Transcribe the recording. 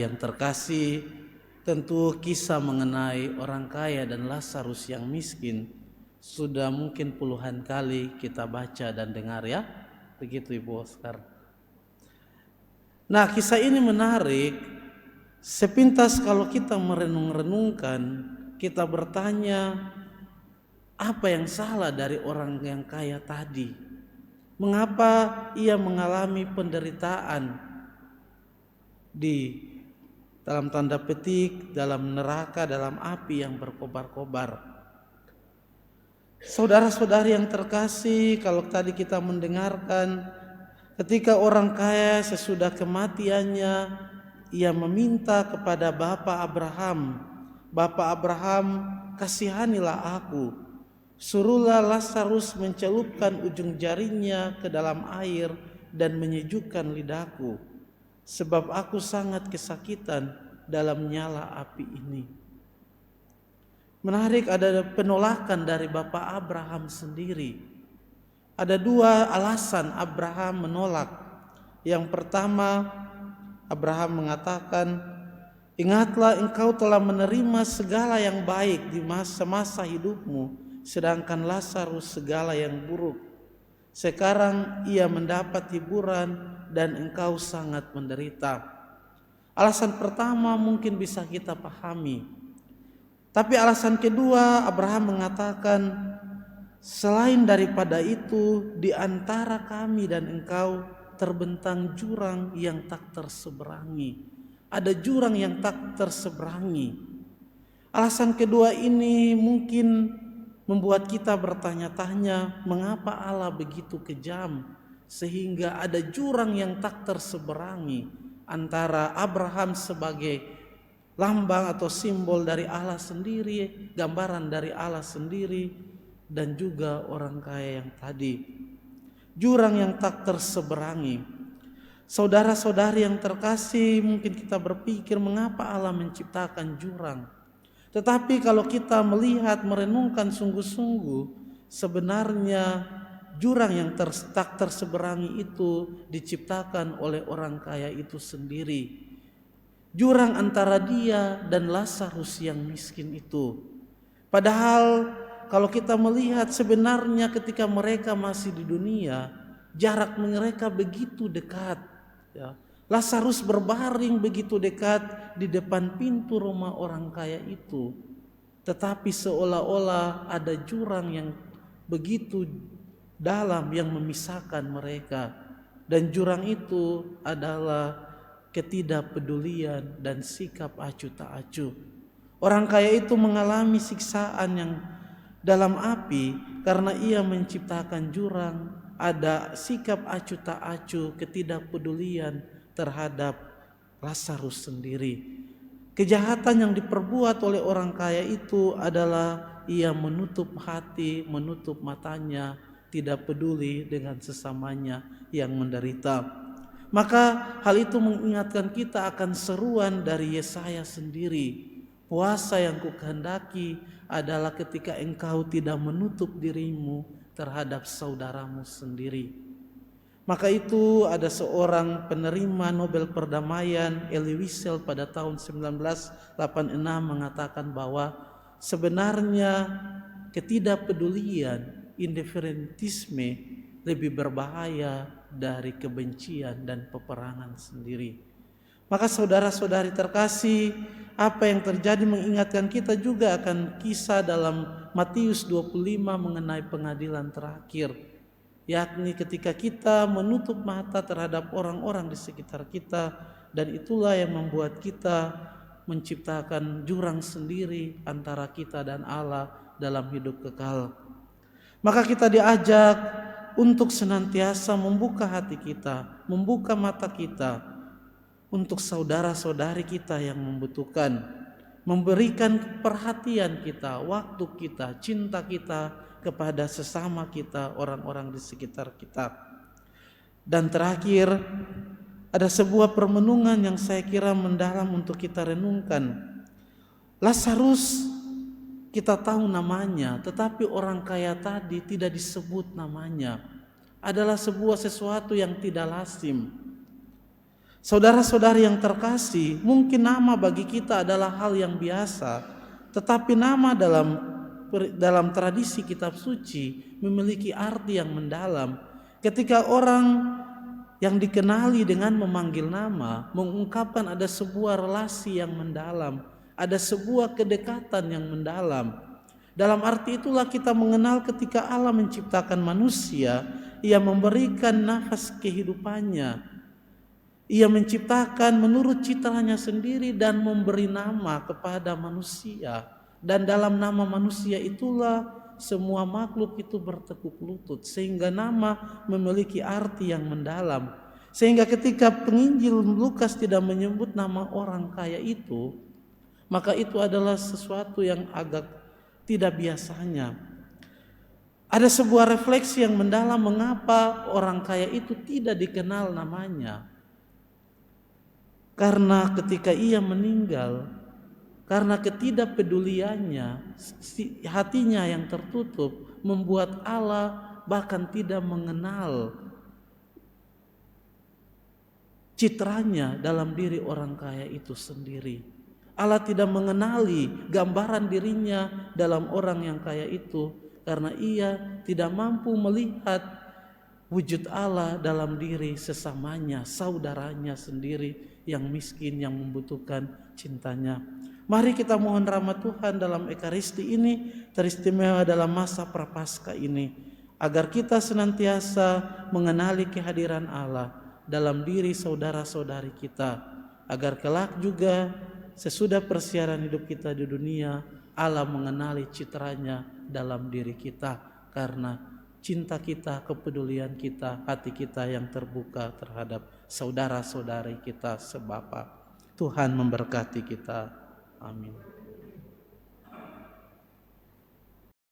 Yang terkasih, tentu kisah mengenai orang kaya dan Lazarus yang miskin sudah mungkin puluhan kali kita baca dan dengar ya. Begitu Ibu Oscar. Nah, kisah ini menarik. Sepintas kalau kita merenung-renungkan, kita bertanya, apa yang salah dari orang yang kaya tadi? Mengapa ia mengalami penderitaan di dalam tanda petik, dalam neraka, dalam api yang berkobar-kobar? Saudara-saudari yang terkasih, kalau tadi kita mendengarkan ketika orang kaya sesudah kematiannya, ia meminta kepada Bapak Abraham, kasihanilah aku, suruhlah Lazarus mencelupkan ujung jarinya ke dalam air dan menyejukkan lidahku, sebab aku sangat kesakitan dalam nyala api ini. Menarik, ada penolakan dari Bapak Abraham sendiri. Ada dua alasan Abraham menolak. Yang pertama, Abraham mengatakan, ingatlah engkau telah menerima segala yang baik di masa-masa hidupmu, sedangkan Lazarus segala yang buruk. Sekarang ia mendapat hiburan dan engkau sangat menderita. Alasan pertama mungkin bisa kita pahami. Tapi alasan kedua, Abraham mengatakan, selain daripada itu, di antara kami dan engkau terbentang jurang yang tak terseberangi. Ada jurang yang tak terseberangi. Alasan kedua ini mungkin membuat kita bertanya-tanya, mengapa Allah begitu kejam sehingga ada jurang yang tak terseberangi antara Abraham sebagai lambang atau simbol dari Allah sendiri, gambaran dari Allah sendiri, dan juga orang kaya yang tadi. Jurang yang tak terseberangi. Saudara-saudari yang terkasih, mungkin kita berpikir mengapa Allah menciptakan jurang. Tetapi kalau kita melihat, merenungkan sungguh-sungguh, sebenarnya jurang yang tak terseberangi itu diciptakan oleh orang kaya itu sendiri. Jurang antara dia dan Lazarus yang miskin itu. Padahal kalau kita melihat sebenarnya ketika mereka masih di dunia, jarak mereka begitu dekat. Ya. Lazarus berbaring begitu dekat di depan pintu rumah orang kaya itu. Tetapi seolah-olah ada jurang yang begitu dalam yang memisahkan mereka. Dan jurang itu adalah ketidakpedulian dan sikap acuh tak acuh. Orang kaya itu mengalami siksaan yang dalam api karena ia menciptakan jurang. Ada sikap acuh tak acuh, ketidakpedulian terhadap Lazarus sendiri. Kejahatan yang diperbuat oleh orang kaya itu adalah ia menutup hati, menutup matanya, tidak peduli dengan sesamanya yang menderita. Maka hal itu mengingatkan kita akan seruan dari Yesaya sendiri. Puasa yang kukehendaki adalah ketika engkau tidak menutup dirimu terhadap saudaramu sendiri. Maka itu ada seorang penerima Nobel Perdamaian, Elie Wiesel, pada tahun 1986 mengatakan bahwa sebenarnya ketidakpedulian, indiferentisme lebih berbahaya dari kebencian dan peperangan sendiri. Maka saudara-saudari terkasih, apa yang terjadi mengingatkan kita juga akan kisah dalam Matius 25 mengenai pengadilan terakhir, yakni ketika kita menutup mata terhadap orang-orang di sekitar kita, dan itulah yang membuat kita menciptakan jurang sendiri antara kita dan Allah dalam hidup kekal. Maka kita diajak untuk senantiasa membuka hati kita, membuka mata kita untuk saudara-saudari kita yang membutuhkan, memberikan perhatian kita, waktu kita, cinta kita kepada sesama kita, orang-orang di sekitar kita. Dan terakhir, ada sebuah permenungan yang saya kira mendalam untuk kita renungkan. Lazarus kita tahu namanya, tetapi orang kaya tadi tidak disebut namanya. Adalah sebuah sesuatu yang tidak lazim. Saudara-saudari yang terkasih, mungkin nama bagi kita adalah hal yang biasa, tetapi nama dalam tradisi kitab suci memiliki arti yang mendalam. Ketika orang yang dikenali dengan memanggil nama mengungkapkan ada sebuah relasi yang mendalam, ada sebuah kedekatan yang mendalam. Dalam arti itulah kita mengenal ketika Allah menciptakan manusia, Ia memberikan nafas kehidupannya, Ia menciptakan menurut citranya sendiri dan memberi nama kepada manusia. Dan dalam nama manusia itulah semua makhluk itu bertekuk lutut, sehingga nama memiliki arti yang mendalam. Sehingga ketika penginjil Lukas tidak menyebut nama orang kaya itu, maka itu adalah sesuatu yang agak tidak biasanya. Ada sebuah refleksi yang mendalam mengapa orang kaya itu tidak dikenal namanya. Karena ketika ia meninggal, karena ketidakpeduliannya, hatinya yang tertutup membuat Allah bahkan tidak mengenal citranya dalam diri orang kaya itu sendiri. Allah tidak mengenali gambaran dirinya dalam orang yang kaya itu, karena ia tidak mampu melihat wujud Allah dalam diri sesamanya, saudaranya sendiri yang miskin, yang membutuhkan cintanya. Mari kita mohon rahmat Tuhan dalam Ekaristi ini, teristimewa dalam masa Prapaskah ini, agar kita senantiasa mengenali kehadiran Allah dalam diri saudara-saudari kita, agar kelak juga sesudah persiaran hidup kita di dunia, Allah mengenali citranya dalam diri kita, karena cinta kita, kepedulian kita, hati kita yang terbuka terhadap saudara-saudari kita sebapa. Tuhan memberkati kita. Amin.